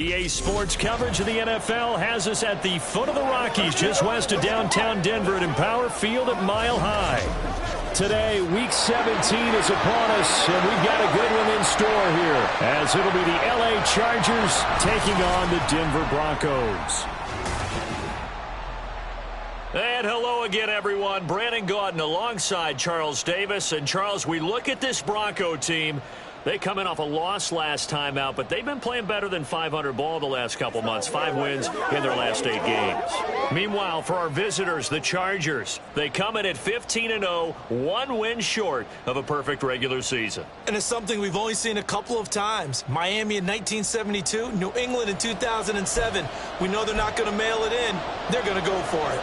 EA Sports coverage of the NFL has us at the foot of the Rockies, just west of downtown Denver at Empower Field at Mile High. Today, Week 17 is upon us, and we've got a good one in store here, as it'll be the LA Chargers taking on the Denver Broncos. And hello again, everyone. Brandon Gaudin alongside Charles Davis. And, Charles, we look at this Bronco team. They come in off a loss last time out, but they've been playing better than 500 ball the last couple months. 5 wins in their last 8 games. Meanwhile, for our visitors, the Chargers, they come in at 15-0, 1 win short of a perfect regular season. And it's something we've only seen a couple of times. Miami in 1972, New England in 2007. We know they're not going to mail it in. They're going to go for it.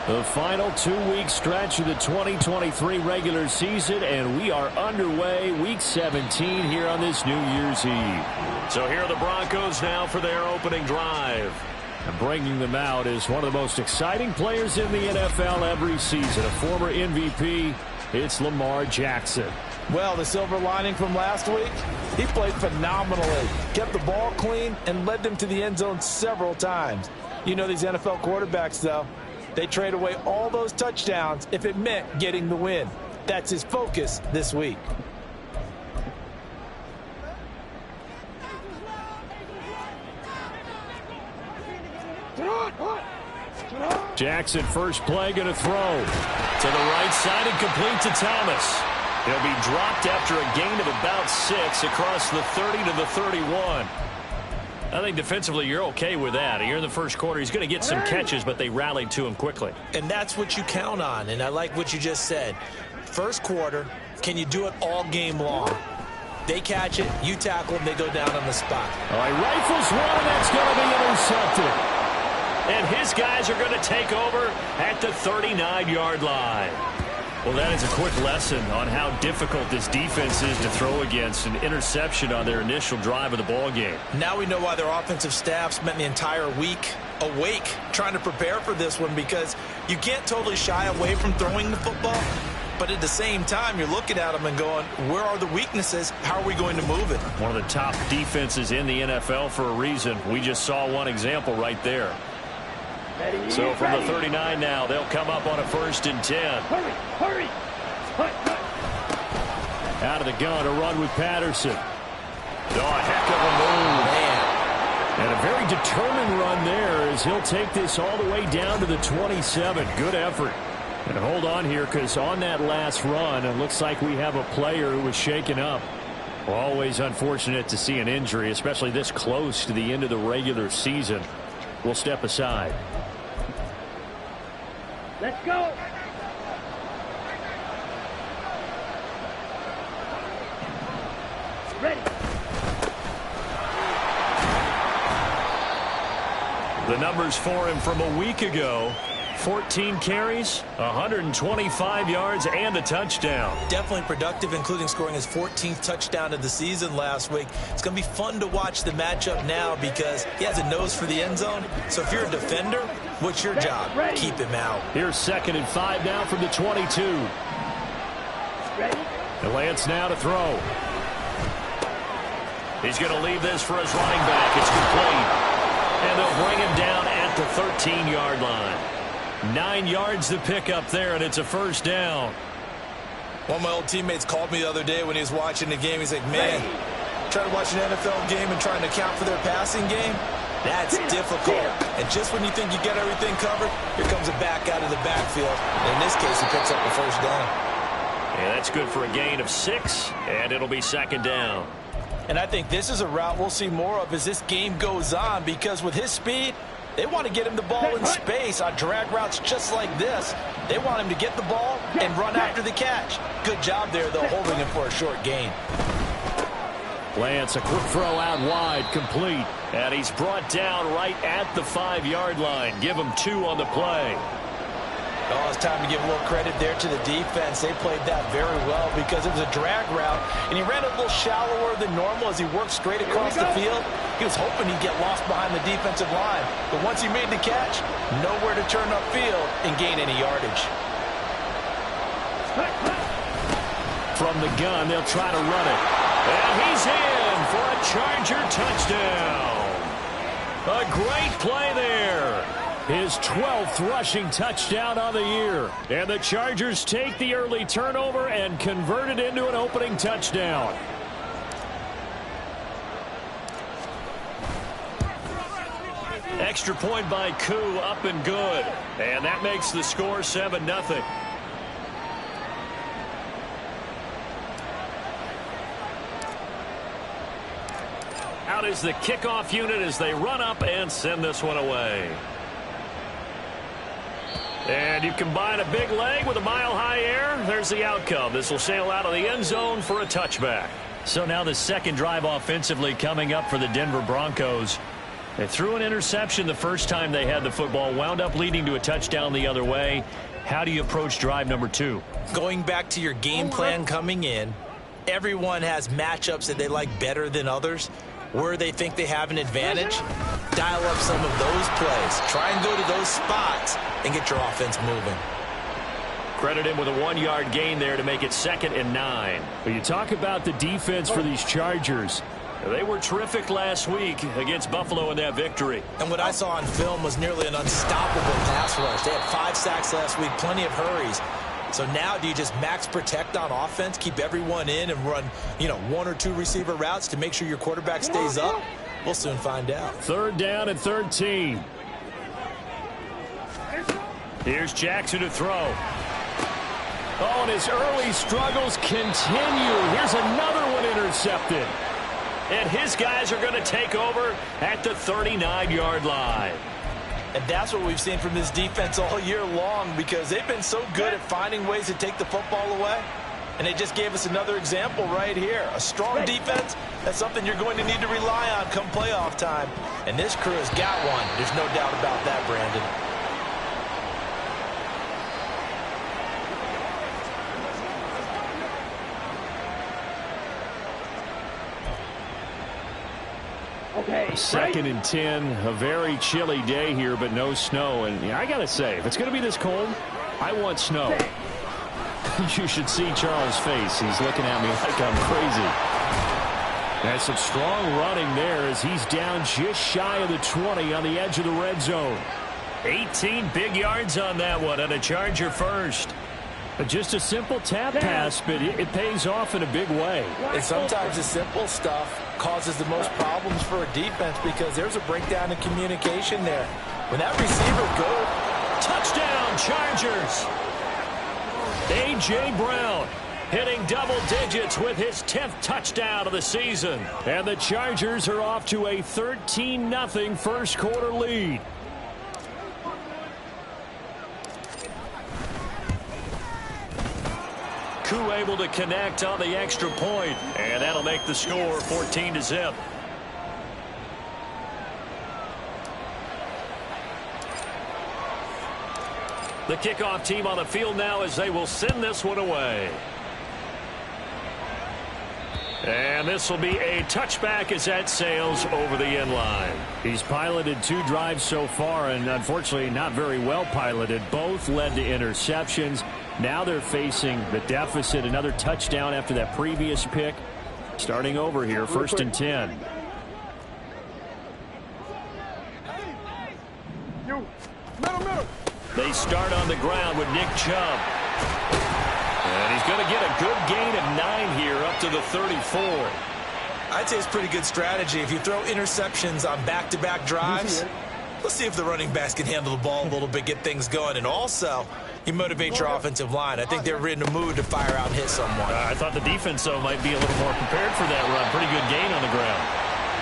The final 2-week stretch of the 2023 regular season, and we are underway Week 17 here on this New Year's Eve. So here are the Broncos now for their opening drive. And bringing them out is one of the most exciting players in the NFL every season, a former MVP. It's Lamar Jackson. Well, the silver lining from last week, he played phenomenally, kept the ball clean, and led them to the end zone several times. You know these NFL quarterbacks, though. They trade away all those touchdowns if it meant getting the win. That's his focus this week. Jackson, first play, going to throw to the right side and complete to Thomas. He'll be dropped after a gain of about 6 across the 30 to the 31. I think defensively you're okay with that. Here in the first quarter, he's going to get some catches, but they rallied to him quickly. And that's what you count on, and I like what you just said. First quarter, can you do it all game long? They catch it, you tackle them, they go down on the spot. All right, rifles one, and that's going to be intercepted. And his guys are going to take over at the 39-yard line. Well, that is a quick lesson on how difficult this defense is to throw against. An interception on their initial drive of the ball game. Now we know why their offensive staff spent the entire week awake trying to prepare for this one, because you can't totally shy away from throwing the football. But at the same time, you're looking at them and going, where are the weaknesses? How are we going to move it? One of the top defenses in the NFL for a reason. We just saw one example right there. So from the 39 now, they'll come up on a 1st and 10. Hurry. Out of the gun, a run with Patterson. Oh, a heck of a move. And a very determined run there as he'll take this all the way down to the 27. Good effort. And hold on here, because on that last run, it looks like we have a player who was shaken up. Always unfortunate to see an injury, especially this close to the end of the regular season. We'll step aside. Let's go. Ready. The numbers for him from a week ago: 14 carries, 125 yards, and a touchdown. Definitely productive, including scoring his 14th touchdown of the season last week. It's going to be fun to watch the matchup now, because he has a nose for the end zone. So if you're a defender, what's your job? Keep him out. Here's 2nd and 5 now from the 22. And Lance now to throw. He's going to leave this for his running back. It's complete. And they'll bring him down at the 13-yard line. 9 yards to pick up there, and it's a 1st down. One of my old teammates called me the other day when he was watching the game. He's like, man, trying to watch an NFL game and trying to account for their passing game, that's difficult. And just when you think you get everything covered, here comes a back out of the backfield. And in this case, he picks up the 1st down. Yeah, that's good for a gain of 6, and it'll be 2nd down. And I think this is a route we'll see more of as this game goes on, because with his speed, they want to get him the ball in space on drag routes just like this. They want him to get the ball and run after the catch. Good job there, though, holding him for a short gain. Lance, a quick throw out wide, complete. And he's brought down right at the 5-yard line. Give him 2 on the play. Oh, it's time to give a little credit there to the defense. They played that very well, because it was a drag route, and he ran a little shallower than normal as he worked straight across the field. He was hoping he'd get lost behind the defensive line, but once he made the catch, nowhere to turn upfield and gain any yardage. From the gun, they'll try to run it. And he's in for a Charger touchdown. A great play there. His 12th rushing touchdown on the year. And the Chargers take the early turnover and convert it into an opening touchdown. Extra point by Koo, up and good. And that makes the score 7-0. Out is the kickoff unit as they run up and send this one away. And you combine a big leg with a mile-high air, there's the outcome. This will sail out of the end zone for a touchback. So now the second drive offensively coming up for the Denver Broncos. They threw an interception the first time they had the football, wound up leading to a touchdown the other way. How do you approach drive number 2? Going back to your game plan coming in, everyone has matchups that they like better than others. Where they think they have an advantage, dial up some of those plays. Try and go to those spots and get your offense moving. Credit him with a 1-yard gain there to make it 2nd and 9. But you talk about the defense for these Chargers. They were terrific last week against Buffalo in that victory. And what I saw on film was nearly an unstoppable pass rush. They had 5 sacks last week, plenty of hurries. So now do you just max protect on offense, keep everyone in and run, 1 or 2 receiver routes to make sure your quarterback stays up? We'll soon find out. 3rd down and 13. Here's Jackson to throw. Oh, and his early struggles continue. Here's another one intercepted. And his guys are going to take over at the 39-yard line. And that's what we've seen from this defense all year long, because they've been so good at finding ways to take the football away. And they just gave us another example right here. A strong defense, that's something you're going to need to rely on come playoff time. And this crew has got one. There's no doubt about that, Brandon. Okay, 2nd and 10, a very chilly day here, but no snow. And I got to say, if it's going to be this cold, I want snow. You should see Charles' face. He's looking at me like I'm crazy. There's some strong running there as he's down just shy of the 20 on the edge of the red zone. 18 big yards on that one, and a Charger first. Just a simple tap pass, but it pays off in a big way. And sometimes the simple stuff causes the most problems for a defense because there's a breakdown in communication there. When that receiver goes, touchdown Chargers. A.J. Brown hitting double digits with his 10th touchdown of the season. And the Chargers are off to a 13-0 first quarter lead. Koo able to connect on the extra point, and that'll make the score 14-0. The kickoff team on the field now as they will send this one away. And this will be a touchback as that sails over the end line. He's piloted 2 drives so far, and unfortunately not very well piloted. Both led to interceptions. Now they're facing the deficit. Another touchdown after that previous pick. Starting over here, 1st and 10. They start on the ground with Nick Chubb. And he's going to get a good gain of 9 here up to the 34. I'd say it's pretty good strategy. If you throw interceptions on back-to-back drives, let's see if the running backs can handle the ball a little bit, get things going. And also, you motivate your offensive line. I think they're in a mood to fire out and hit someone. I thought the defense, though, might be a little more prepared for that run. Pretty good gain on the ground.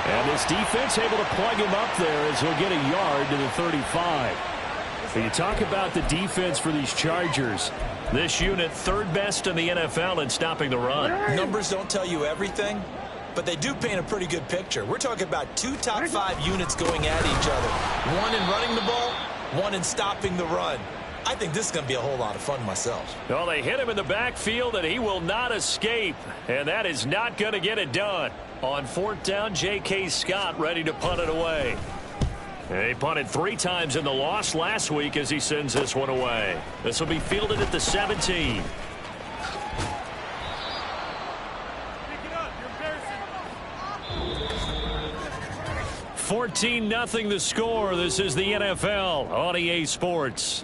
And this defense able to plug him up there as he'll get a yard to the 35. So you talk about the defense for these Chargers. This unit 3rd best in the NFL in stopping the run. Numbers don't tell you everything, but they do paint a pretty good picture. We're talking about 2 top 5 units going at each other. One in running the ball, one in stopping the run. I think this is going to be a whole lot of fun myself. Well, they hit him in the backfield, and he will not escape. And that is not going to get it done. On 4th down, J.K. Scott ready to punt it away. He punted 3 times in the loss last week as he sends this one away. This will be fielded at the 17. 14-0 the score. This is the NFL on EA Sports.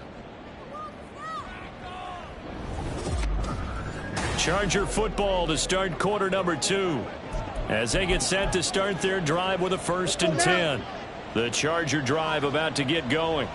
Charger football to start quarter number 2. As they get set to start their drive with a 1st and 10. The Charger drive about to get going.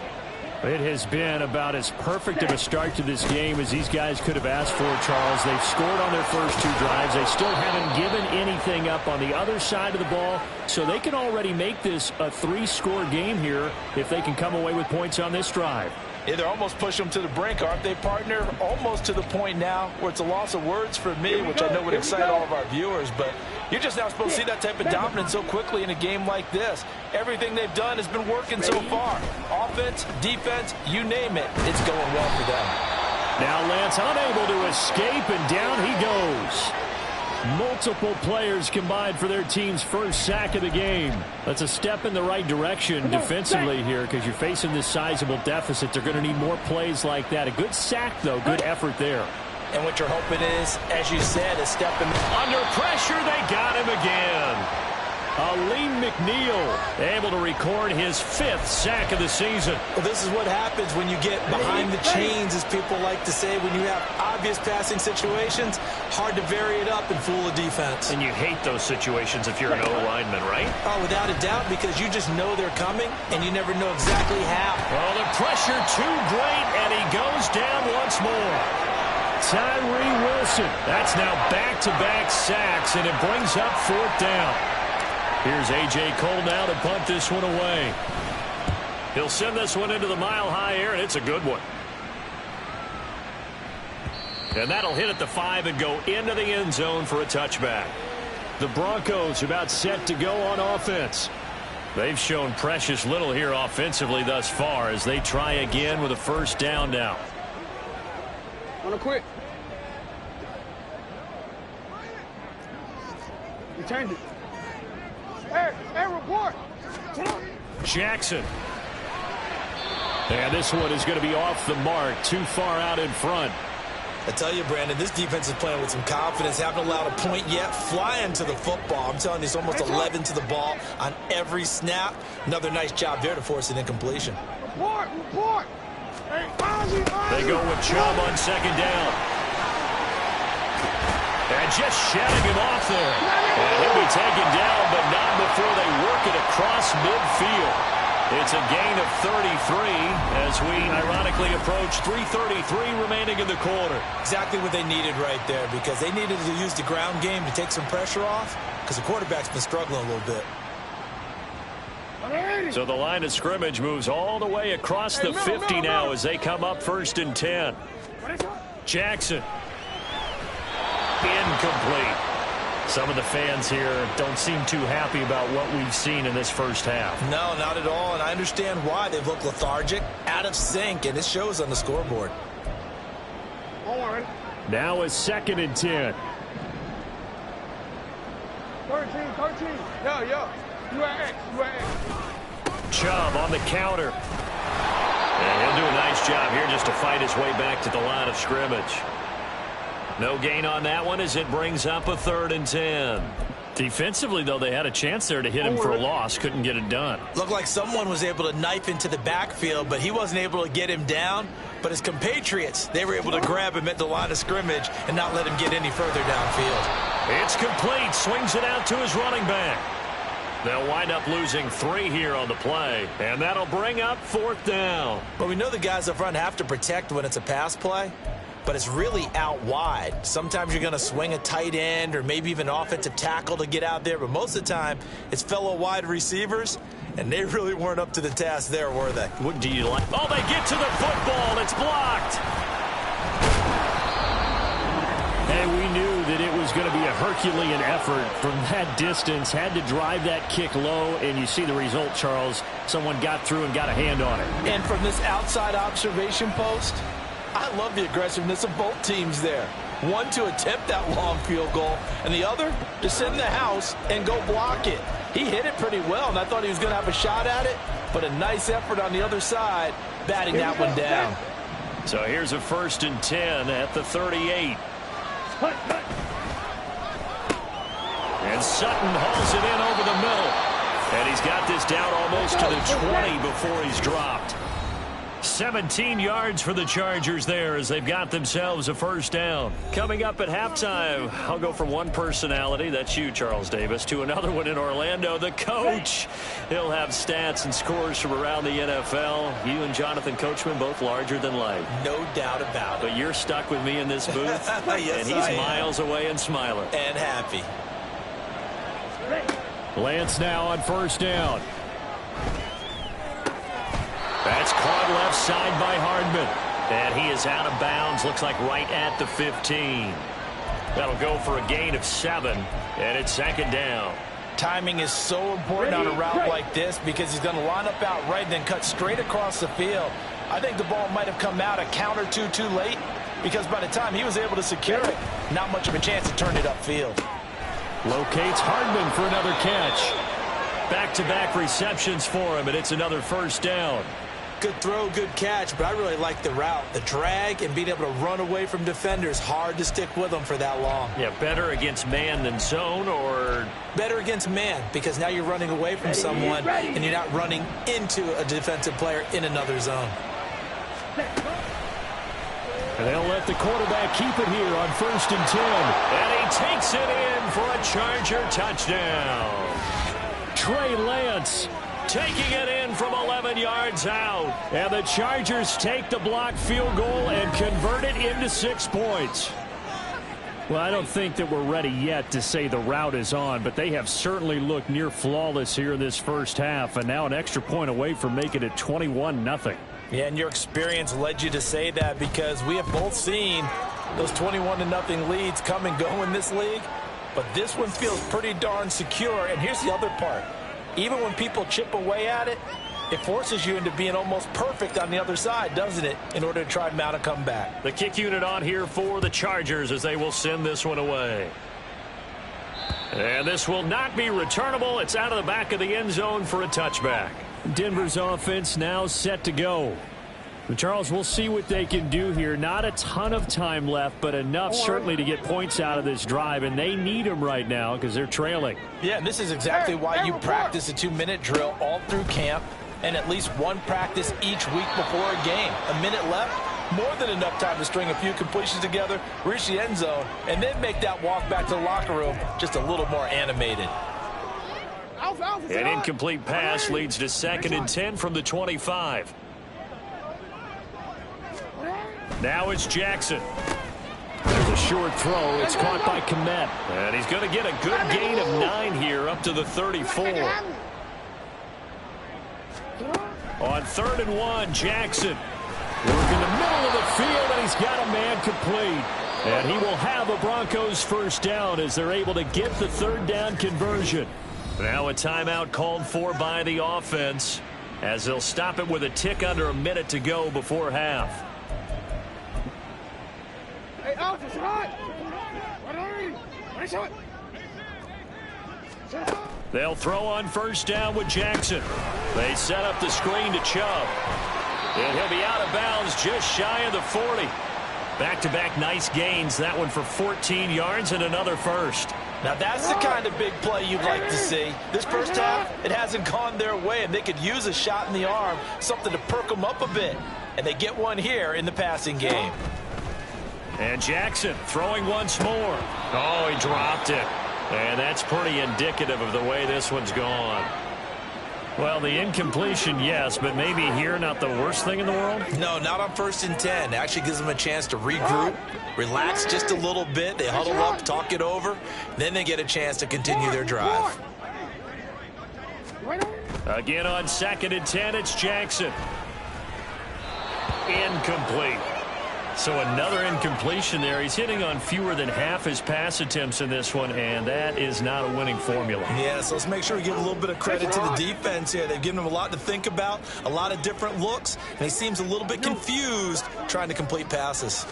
It has been about as perfect of a start to this game as these guys could have asked for, Charles. They've scored on their first 2 drives. They still haven't given anything up on the other side of the ball, so they can already make this a 3-score game here if they can come away with points on this drive. Yeah, they're almost pushing them to the brink, aren't they, partner? Almost to the point now where it's a loss of words for me, which I know would excite all of our viewers, but you're just not supposed to see that type of dominance so quickly in a game like this. Everything they've done has been working so far. Offense, defense, you name it, it's going well for them. Now Lance unable to escape, and down he goes. Multiple players combined for their team's first sack of the game. That's a step in the right direction defensively here because you're facing this sizable deficit. They're going to need more plays like that. A good sack, though. Good effort there. And what you're hoping is, as you said, a step in. Under pressure, they got him again. Aleem McNeil able to record his 5th sack of the season. Well, this is what happens when you get behind the chains, as people like to say. When you have obvious passing situations, hard to vary it up and fool a defense. And you hate those situations if you're an O-lineman, right? Oh, without a doubt, because you just know they're coming, and you never know exactly how. Oh, the pressure too great, and he goes down once more. Tyree Wilson. That's now back-to-back sacks, and it brings up 4th down. Here's A.J. Cole now to punt this one away. He'll send this one into the mile-high air, and it's a good one. And that'll hit at the 5 and go into the end zone for a touchback. The Broncos are about set to go on offense. They've shown precious little here offensively thus far as they try again with a 1st down now. Wanna quit? Returned it. Hey, report! Jackson. And this one is going to be off the mark, too far out in front. I tell you, Brandon, this defense is playing with some confidence. Haven't allowed a point yet. Flying to the football. I'm telling you, it's almost 11 to the ball on every snap. Another nice job there to force an incompletion. Report! They go with Chubb on 2nd down. And just shutting him off there. And he'll be taken down, but not before they work it across midfield. It's a gain of 33 as we ironically approach 3:33 remaining in the quarter. Exactly what they needed right there, because they needed to use the ground game to take some pressure off, because the quarterback's been struggling a little bit. So the line of scrimmage moves all the way across the 50 now as they come up 1st and 10. Jackson. Incomplete. Some of the fans here don't seem too happy about what we've seen in this first half. No, not at all, and I understand why. They've looked lethargic, out of sync, and it shows on the scoreboard. Now a 2nd and 10. 13. Yo. You at X. Chubb on the counter. And he'll do a nice job here just to fight his way back to the line of scrimmage. No gain on that one as it brings up a 3rd and 10. Defensively, though, they had a chance there to hit him for a loss. Couldn't get it done. Looked like someone was able to knife into the backfield, but he wasn't able to get him down. But his compatriots, they were able to grab him at the line of scrimmage and not let him get any further downfield. It's complete. Swings it out to his running back. They'll wind up losing 3 here on the play, and that'll bring up 4th down. But we know the guys up front have to protect when it's a pass play, but it's really out wide. Sometimes you're going to swing a tight end or maybe even offensive tackle to get out there, but most of the time it's fellow wide receivers, and they really weren't up to the task there, were they? What do you like? Oh, they get to the football. It's blocked. And we knew that it was going to be a Herculean effort from that distance. Had to drive that kick low, and you see the result, Charles. Someone got through and got a hand on it. And from this outside observation post, I love the aggressiveness of both teams there. One to attempt that long field goal, and the other to send the house and go block it. He hit it pretty well, and I thought he was going to have a shot at it, but a nice effort on the other side, batting that one down. So here's a 1st and 10 at the 38. And Sutton hauls it in over the middle. And he's got this down almost to the 20 before he's dropped. 17 yards for the Chargers there as they've got themselves a first down. Coming up at halftime, I'll go from one personality, that's you, Charles Davis, to another one in Orlando, the coach. He'll have stats and scores from around the NFL. You and Jonathan Coachman both larger than life. No doubt about it. But you're stuck with me in this booth, yes, and he's miles away and smiling. And happy. Lance now on first down. That's caught left side by Hardman. And he is out of bounds, looks like right at the 15. That'll go for a gain of 7, and it's second down. Timing is so important on a route like this because he's going to line up out right and then cut straight across the field. I think the ball might have come out a count or two too late because by the time he was able to secure it, not much of a chance to turn it upfield. Locates Hardman for another catch. Back-to-back receptions for him, and it's another first down. Good throw, good catch, but I really like the route. The drag and being able to run away from defenders, hard to stick with them for that long. Yeah, better against man than zone, or? Better against man, because now you're running away from someone and you're not running into a defensive player in another zone. And they'll let the quarterback keep it here on 1st and 10. And he takes it in for a Charger touchdown. Trey Lance taking it in from 11 yards out. And the Chargers take the blocked field goal and convert it into 6 points. Well, I don't think that we're ready yet to say the route is on, but they have certainly looked near flawless here in this first half, and now an extra point away from making it 21-0. Yeah, and your experience led you to say that because we have both seen those 21-0 leads come and go in this league. But this one feels pretty darn secure. And here's the other part. Even when people chip away at it, it forces you into being almost perfect on the other side, doesn't it, in order to try and mount a comeback. The kick unit on here for the Chargers as they will send this one away. And this will not be returnable. It's out of the back of the end zone for a touchback. Denver's offense now set to go. Charles, we'll see what they can do here. Not a ton of time left, but enough certainly to get points out of this drive, and they need them right now because they're trailing. Yeah, and this is exactly why you practice a 2-minute drill all through camp and at least one practice each week before a game. A minute left, more than enough time to string a few completions together, reach the end zone, and then make that walk back to the locker room just a little more animated. An incomplete pass leads to 2nd and 10 from the 25. Now it's Jackson. There's a short throw. It's caught by Kmet. And he's going to get a good gain of 9 here up to the 34. On 3rd and 1, Jackson. Working the middle of the field, and he's got a man complete. And he will have a Broncos first down as they're able to get the 3rd down conversion. Now a timeout called for by the offense as they'll stop it with a tick under a minute to go before half. They'll throw on first down with Jackson. They set up the screen to Chubb. And he'll be out of bounds just shy of the 40. Back-to-back nice gains. That one for 14 yards and another first. Now that's the kind of big play you'd like to see. This first half, it hasn't gone their way, and they could use a shot in the arm, something to perk them up a bit. And they get one here in the passing game. And Jackson throwing once more. Oh, he dropped it. And that's pretty indicative of the way this one's gone. Well, the incompletion, yes, but maybe here not the worst thing in the world? No, not on 1st and 10. It actually gives them a chance to regroup, relax just a little bit. They huddle up, talk it over. Then they get a chance to continue their drive. Again on 2nd and 10, it's Jackson. Incomplete. So another incompletion there. He's hitting on fewer than half his pass attempts in this one, and that is not a winning formula. Yeah, so let's make sure we give a little bit of credit to the defense here. They've given him a lot to think about, a lot of different looks, and he seems a little bit confused trying to complete passes.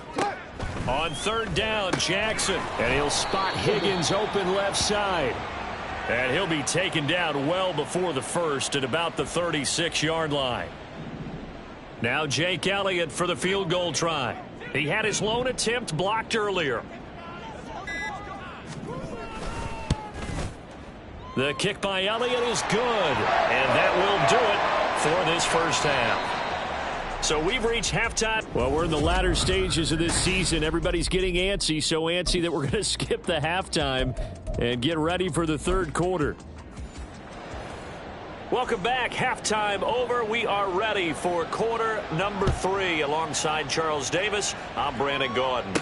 On 3rd down, Jackson, and he'll spot Higgins open left side. And he'll be taken down well before the first at about the 36-yard line. Now Jake Elliott for the field goal try. He had his lone attempt blocked earlier. The kick by Elliott is good, and that will do it for this first half. So we've reached halftime. Well, we're in the latter stages of this season. Everybody's getting antsy, so antsy that we're going to skip the halftime and get ready for the third quarter. Welcome back. Halftime over. We are ready for quarter number 3. Alongside Charles Davis, I'm Brandon Gaudin.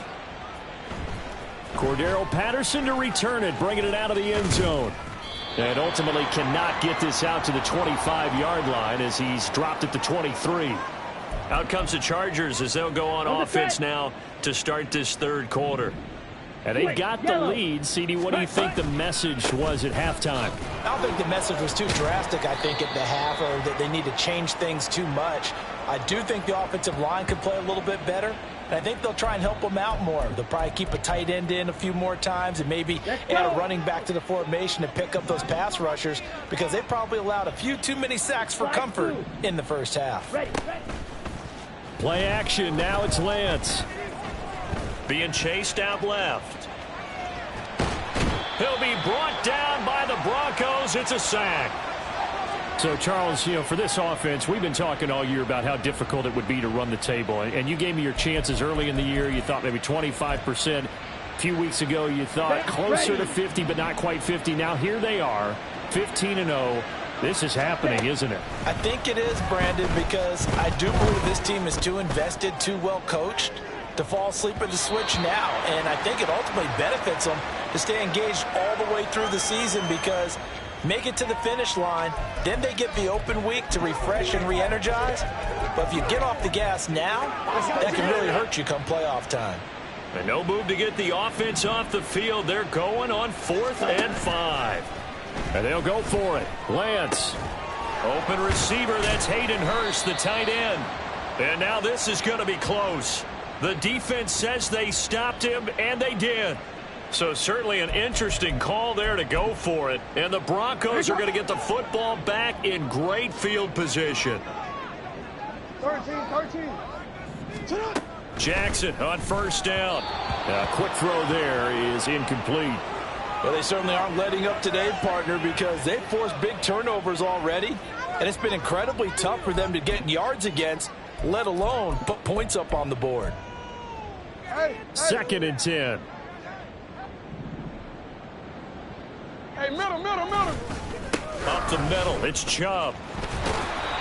Cordero Patterson to return it, bringing it out of the end zone. And ultimately cannot get this out to the 25-yard line as he's dropped at the 23. Out comes the Chargers as they'll go on offense now to start this third quarter. And they got the lead. CD, what do you think the message was at halftime? I don't think the message was too drastic, I think, at the half, or that they need to change things too much. I do think the offensive line could play a little bit better, and I think they'll try and help them out more. They'll probably keep a tight end in a few more times and maybe add a running back to the formation to pick up those pass rushers, because they probably allowed a few too many sacks for comfort in the first half. Play action. Now it's Lance. Being chased out left. He'll be brought down by the Broncos. It's a sack. So, Charles, for this offense, we've been talking all year about how difficult it would be to run the table. And you gave me your chances early in the year. You thought maybe 25%. A few weeks ago, you thought closer to 50, but not quite 50. Now, here they are, 15-0. This is happening, isn't it? I think it is, Brandon, because I do believe this team is too invested, too well coached to fall asleep at the switch now. And I think it ultimately benefits them to stay engaged all the way through the season, because make it to the finish line, then they get the open week to refresh and re-energize. But if you get off the gas now, that can really hurt you come playoff time. And no move to get the offense off the field. They're going on 4th and 5. And they'll go for it. Lance. Open receiver. That's Hayden Hurst, the tight end. And now this is going to be close. The defense says they stopped him, and they did. So certainly an interesting call there to go for it. And the Broncos are going to get the football back in great field position. 13. Jackson on first down. A quick throw there is incomplete. Well, they certainly aren't letting up today, partner, because they've forced big turnovers already. And it's been incredibly tough for them to get yards against, let alone put points up on the board. 2nd and 10. Hey, middle. Up the middle, it's Chubb.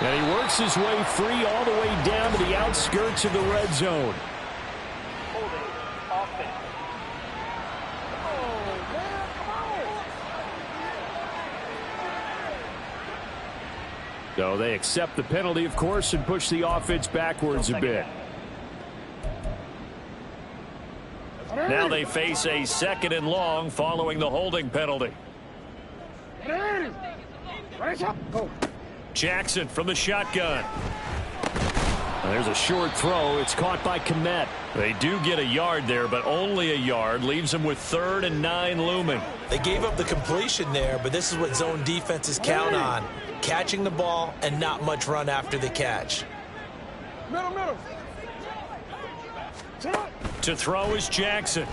And he works his way free all the way down to the outskirts of the red zone. So they accept the penalty, of course, and push the offense backwards a bit. Now they face a 2nd and long following the holding penalty. Jackson from the shotgun. There's a short throw. It's caught by Kmet. They do get a yard there, but only a yard. Leaves them with 3rd and 9 looming. They gave up the completion there, but this is what zone defenses count on. Catching the ball and not much run after the catch. Middle. To throw is Jackson.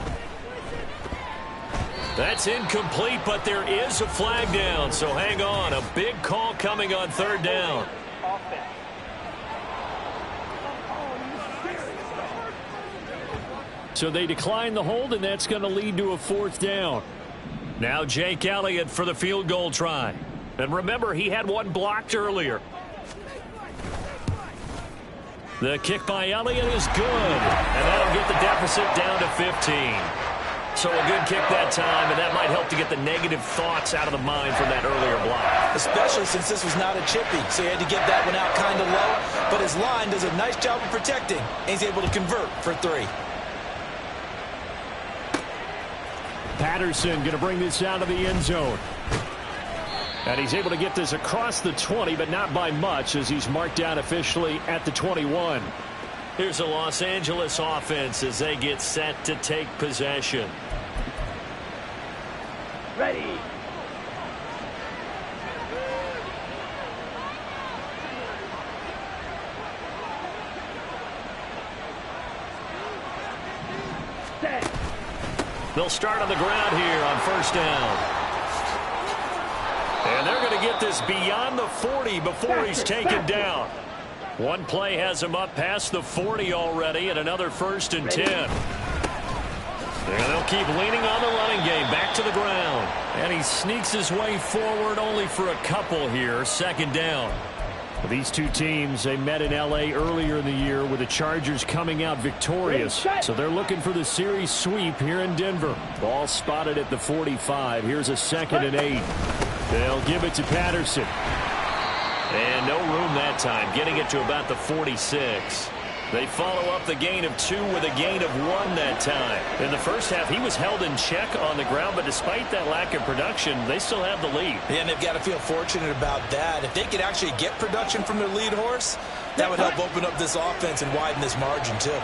That's incomplete, but there is a flag down, so hang on. A big call coming on 3rd down. So they decline the hold, and that's going to lead to a 4th down. Now Jake Elliott for the field goal try. And remember, he had one blocked earlier. The kick by Elliott is good, and that'll get the deficit down to 15. So a good kick that time, and that might help to get the negative thoughts out of the mind from that earlier block. Especially since this was not a chippy, so he had to get that one out kind of low. But his line does a nice job of protecting, and he's able to convert for 3. Patterson going to bring this out of the end zone. And he's able to get this across the 20, but not by much, as he's marked down officially at the 21. Here's the Los Angeles offense as they get set to take possession. Ready. They'll start on the ground here on first down. And they're going to get this beyond the 40 before he's taken down. One play has him up past the 40 already, and another 1st and 10. And they'll keep leaning on the running game, back to the ground. And he sneaks his way forward only for a couple here, 2nd down. These two teams, they met in L.A. earlier in the year with the Chargers coming out victorious. So they're looking for the series sweep here in Denver. Ball spotted at the 45. Here's a 2nd and 8. They'll give it to Patterson. And no room that time, getting it to about the 46. They follow up the gain of 2 with a gain of 1 that time. In the first half, he was held in check on the ground, but despite that lack of production, they still have the lead. Yeah, and they've got to feel fortunate about that. If they could actually get production from their lead horse, that would help open up this offense and widen this margin, too.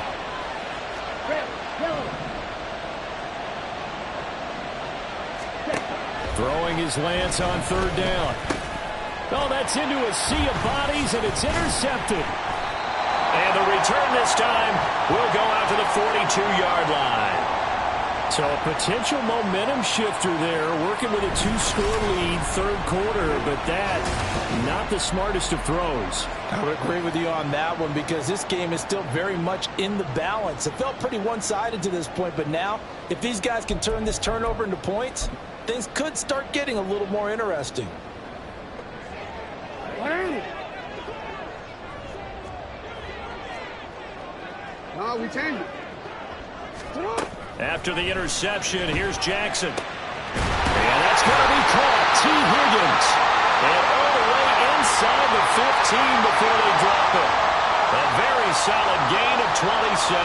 Throwing his Lance on 3rd down. Oh, that's into a sea of bodies, and it's intercepted. And the return this time will go out to the 42-yard line. So a potential momentum shifter there, working with a 2-score lead, 3rd quarter, but that, not the smartest of throws. I would agree with you on that one because this game is still very much in the balance. It felt pretty one-sided to this point, but now, if these guys can turn this turnover into points, things could start getting a little more interesting. No, we changed it. After the interception, here's Jackson. And that's going to be caught. T. Higgins. And all the way inside the 15 before they drop it. A very solid gain of 27.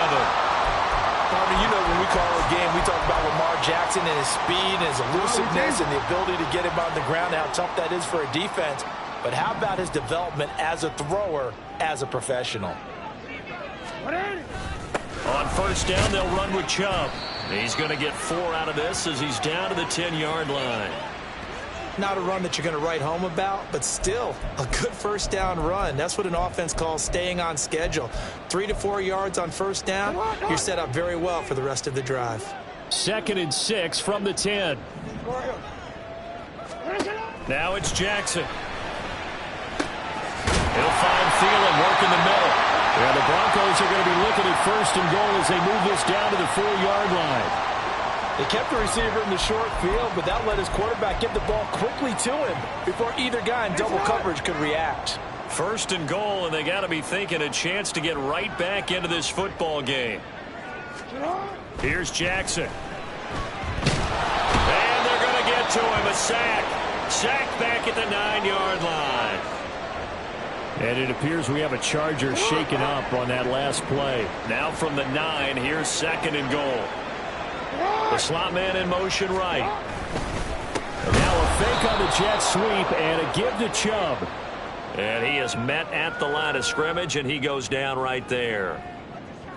Bobby, you know when we call it a game, we talk about Lamar Jackson and his speed and his elusiveness and the ability to get him on the ground, how tough that is for a defense. But how about his development as a thrower, as a professional? On 1st down, they'll run with Chubb. He's going to get 4 out of this as he's down to the 10-yard line. Not a run that you're going to write home about, but still a good 1st down run. That's what an offense calls staying on schedule. 3 to 4 yards on 1st down, you're set up very well for the rest of the drive. 2nd and 6 from the 10. Now it's Jackson. He'll find Thielen working the middle. Yeah, the Broncos are going to be looking at 1st and goal as they move this down to the 4-yard line. They kept the receiver in the short field, but that let his quarterback get the ball quickly to him before either guy in double coverage could react. 1st and goal, and they got to be thinking a chance to get right back into this football game. Here's Jackson. And they're going to get to him, a sack. Sacked back at the 9-yard line. And it appears we have a Charger shaken up on that last play. Now from the 9, here's 2nd and goal. The slot man in motion right. And now a fake on the jet sweep and a give to Chubb. And he is met at the line of scrimmage, and he goes down right there.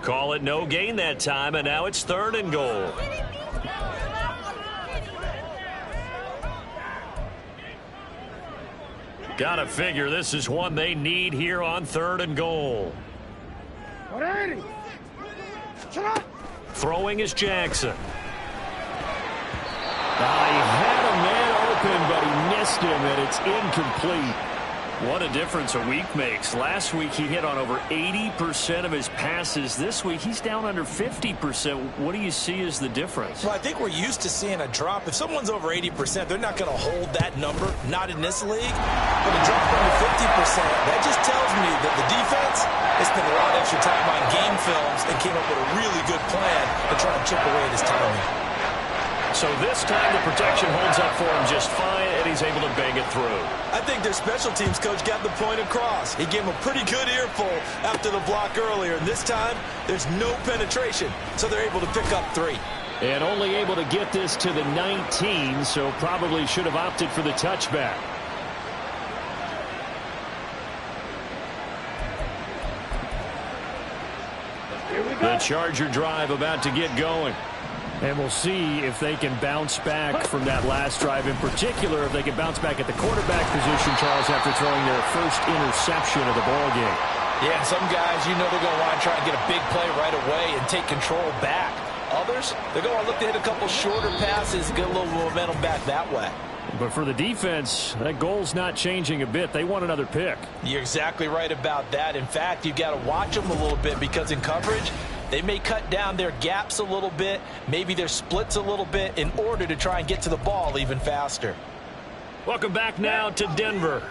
Call it no gain that time, and now it's 3rd and goal. Gotta figure this is one they need here on 3rd and goal. Throwing is Jackson. He had a man open, but he missed him, and it's incomplete. What a difference a week makes. Last week he hit on over 80% of his passes. This week he's down under 50%. What do you see as the difference? Well, I think we're used to seeing a drop. If someone's over 80%, they're not going to hold that number, not in this league. But a drop under 50%, that just tells me that the defense has spent a lot of extra time on game films and came up with a really good plan to try and chip away at his timing. So this time the protection holds up for him just fine, and he's able to bang it through. I think their special teams coach got the point across. He gave him a pretty good earful after the block earlier, and this time there's no penetration, so they're able to pick up 3. And only able to get this to the 19, so probably should have opted for the touchback. The Charger drive about to get going. And we'll see if they can bounce back from that last drive. In particular, if they can bounce back at the quarterback position, Charles, after throwing their first interception of the ball game. Yeah, some guys, you know they're going to want to try and get a big play right away and take control back. Others, they're going to look to hit a couple shorter passes, get a little momentum back that way. But for the defense, that goal's not changing a bit. They want another pick. You're exactly right about that. In fact, you've got to watch them a little bit because in coverage, they may cut down their gaps a little bit, maybe their splits a little bit in order to try and get to the ball even faster. Welcome back now to Denver.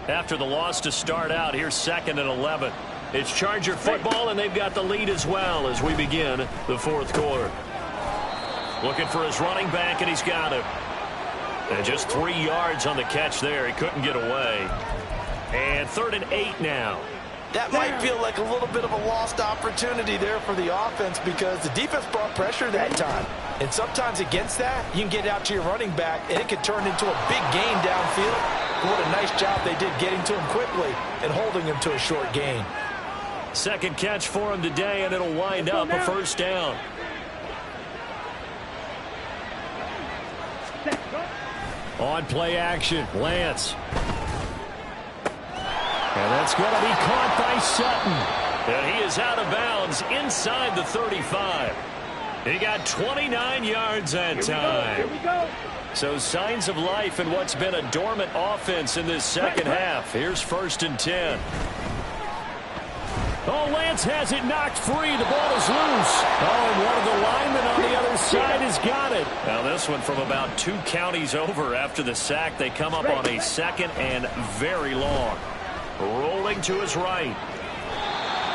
After the loss to start out, here's 2nd and 11. It's Charger football, and they've got the lead as well as we begin the 4th quarter. Looking for his running back, and he's got him. And just 3 yards on the catch there. He couldn't get away. And 3rd and 8 now. That might feel like a little bit of a lost opportunity there for the offense because the defense brought pressure that time. And sometimes against that, you can get out to your running back, and it could turn into a big gain downfield. What a nice job they did getting to him quickly and holding him to a short gain. 2nd catch for him today, and it'll wind up a 1st down. On play action, Lance. And that's going to be caught by Sutton. And he is out of bounds inside the 35. He got 29 yards that time. Here we go. So signs of life in what's been a dormant offense in this second half. Here's 1st and 10. Oh, Lance has it knocked free. The ball is loose. Oh, and one of the linemen on the other side has got it. Now this one from about 2 counties over after the sack. They come up on a 2nd and very long. Rolling to his right.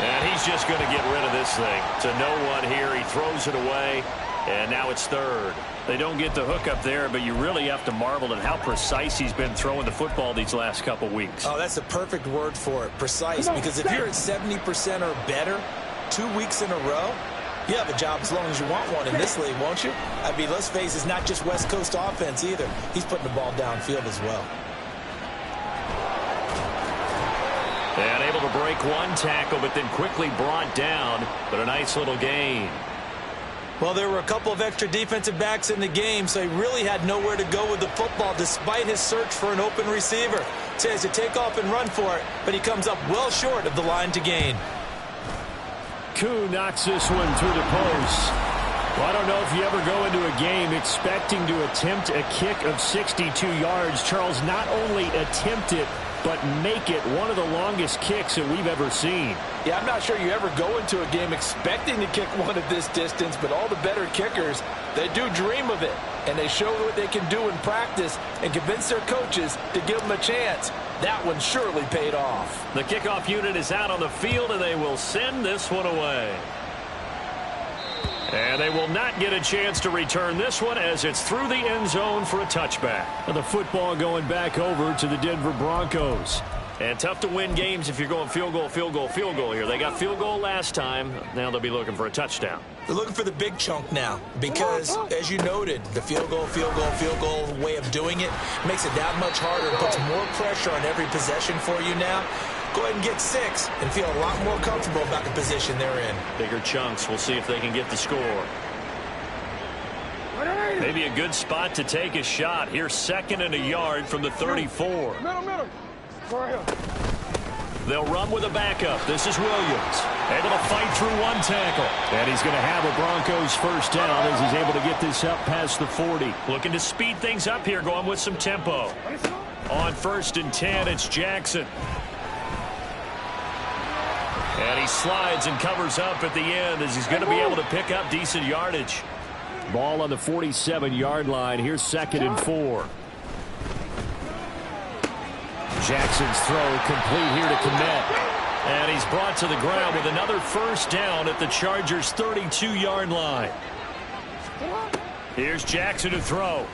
And he's just going to get rid of this thing. To no one here. He throws it away. And now it's 3rd. They don't get the hook up there, but you really have to marvel at how precise he's been throwing the football these last couple weeks. Oh, that's a perfect word for it, precise, because if you're at 70% or better 2 weeks in a row, you have a job as long as you want one in this league, won't you? I mean, let's face it, it's not just West Coast offense either. He's putting the ball downfield as well. And able to break one tackle, but then quickly brought down, but a nice little gain. Well, there were a couple of extra defensive backs in the game, so he really had nowhere to go with the football despite his search for an open receiver. So he has to take off and run for it, but he comes up well short of the line to gain. Koo knocks this one through the post. Well, I don't know if you ever go into a game expecting to attempt a kick of 62 yards. Charles, not only attempt it, but make it one of the longest kicks that we've ever seen. Yeah, I'm not sure you ever go into a game expecting to kick one of this distance, but all the better kickers, they do dream of it, and they show what they can do in practice and convince their coaches to give them a chance. That one surely paid off. The kickoff unit is out on the field, and they will send this one away. And they will not get a chance to return this one as it's through the end zone for a touchback. And the football going back over to the Denver Broncos. And tough to win games if you're going field goal, field goal, field goal here. They got field goal last time. Now they'll be looking for a touchdown. They're looking for the big chunk now because, as you noted, the field goal way of doing it makes it that much harder. It puts more pressure on every possession for you now. Go ahead and get 6 and feel a lot more comfortable about the position they're in. Bigger chunks. We'll see if they can get the score. Maybe a good spot to take a shot. Here's 2nd and a yard from the 34. Middle. Go ahead. They'll run with a backup. This is Williams. Able to fight through one tackle. And he's going to have a Broncos 1st down as he's able to get this up past the 40. Looking to speed things up here, going with some tempo. On 1st and 10, it's Jackson. And he slides and covers up at the end as he's going to be able to pick up decent yardage. Ball on the 47-yard line. Here's 2nd and 4. Jackson's throw complete here to Kmet. And he's brought to the ground with another 1st down at the Chargers' 32-yard line. Here's Jackson to throw.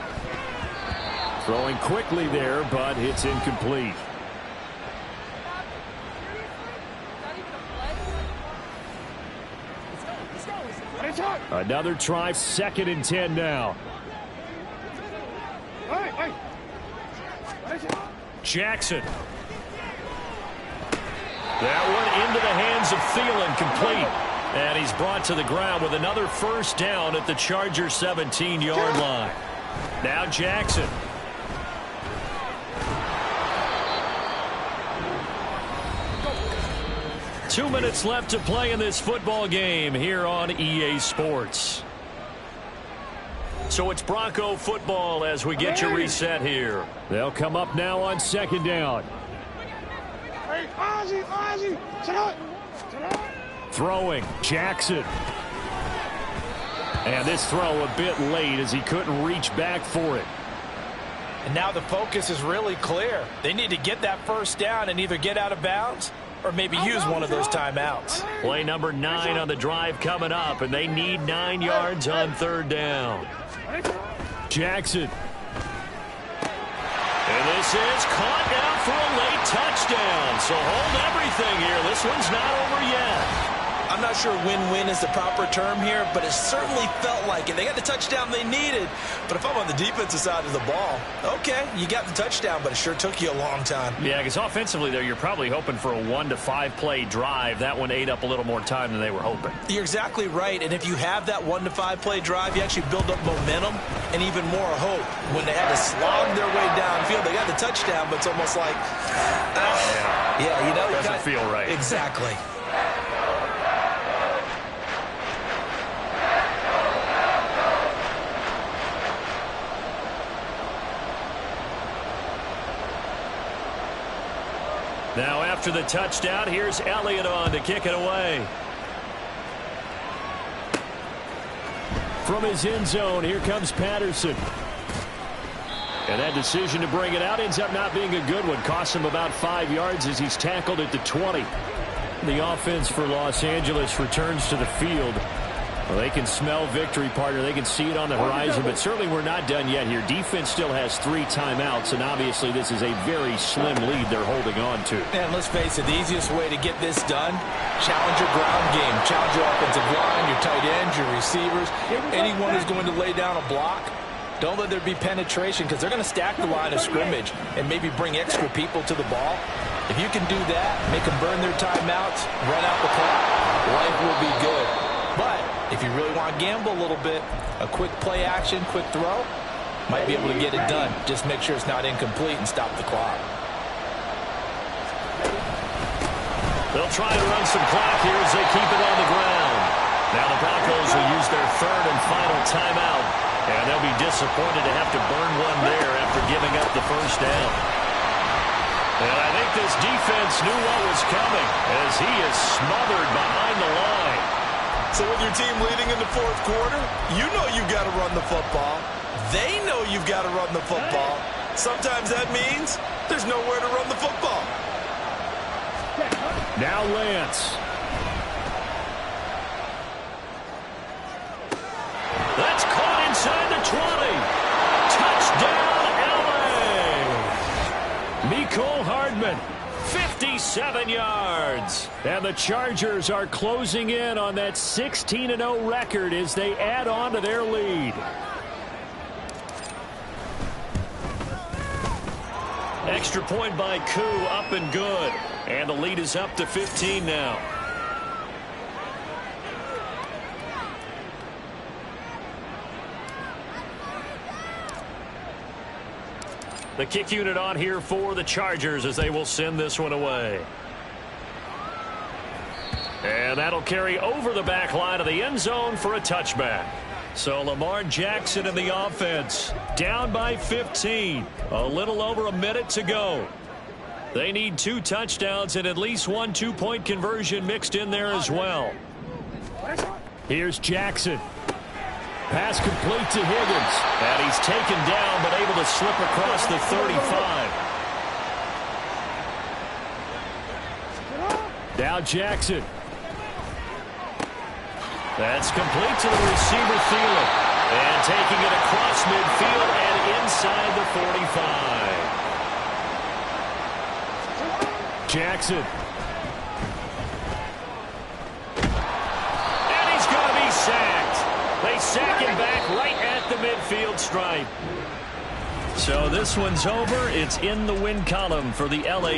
Throwing quickly there, but it's incomplete. Another try, 2nd and 10 now. Jackson. That one into the hands of Thielen, complete. And he's brought to the ground with another 1st down at the Chargers' 17-yard line. Now Jackson. Two minutes left to play in this football game here on EA Sports. So it's Bronco football as we get you reset here. They'll come up now on second down. Hey, Ozzie, sit up. Throwing, Jackson. And this throw a bit late as he couldn't reach back for it. And now the focus is really clear. They need to get that first down and either get out of bounds or maybe use one of those timeouts. Play number 9 on the drive coming up, and they need 9 yards on third down. Jackson. And this is caught down for a late touchdown. So hold everything here. This one's not over yet. I'm not sure win-win is the proper term here, but it certainly felt like it. They got the touchdown they needed, but if I'm on the defensive side of the ball, okay, you got the touchdown, but it sure took you a long time. Yeah, because offensively there, you're probably hoping for a 1 to 5 play drive. That one ate up a little more time than they were hoping. You're exactly right, and if you have that 1 to 5 play drive, you actually build up momentum and even more hope. When they had to slog their way downfield, they got the touchdown, but it's almost like, yeah, you know, doesn't feel right. Exactly. Now after the touchdown, here's Elliott on to kick it away. From his end zone, here comes Patterson. And that decision to bring it out ends up not being a good one. Costs him about 5 yards as he's tackled at the 20. The offense for Los Angeles returns to the field. Well, they can smell victory, partner. They can see it on the horizon, but certainly we're not done yet here. Defense still has 3 timeouts, and obviously this is a very slim lead they're holding on to. And let's face it, the easiest way to get this done, challenge your ground game. Challenge your offensive line, your tight ends, your receivers, anyone who's going to lay down a block. Don't let there be penetration because they're going to stack the line of scrimmage and maybe bring extra people to the ball. If you can do that, make them burn their timeouts, run out the clock, life will be good. But if you really want to gamble a little bit, a quick play action, quick throw, might be able to get it done. Just make sure it's not incomplete and stop the clock. They'll try to run some clock here as they keep it on the ground. Now the Broncos will use their 3rd and final timeout, and they'll be disappointed to have to burn one there after giving up the first down. And I think this defense knew what was coming as he is smothered behind the line. So with your team leading in the 4th quarter, you know you've got to run the football. They know you've got to run the football. Sometimes that means there's nowhere to run the football. Now Lance. That's caught inside the 20. Touchdown, LA. Mecole Hardman. 57 yards. And the Chargers are closing in on that 16-0 record as they add on to their lead. Extra point by Koo, up and good. And the lead is up to 15 now. The kick unit on here for the Chargers as they will send this one away. And that'll carry over the back line of the end zone for a touchback. So Lamar Jackson in the offense, down by 15. A little over a minute to go. They need 2 touchdowns and at least 1 2-point conversion mixed in there as well. Here's Jackson. Pass complete to Higgins. And he's taken down but able to slip across the 35. Now Jackson. That's complete to the receiver Thielen. And taking it across midfield and inside the 45. Jackson. And he's going to be sacked. They sack him back right at the midfield stripe. So this one's over. It's in the win column for the LA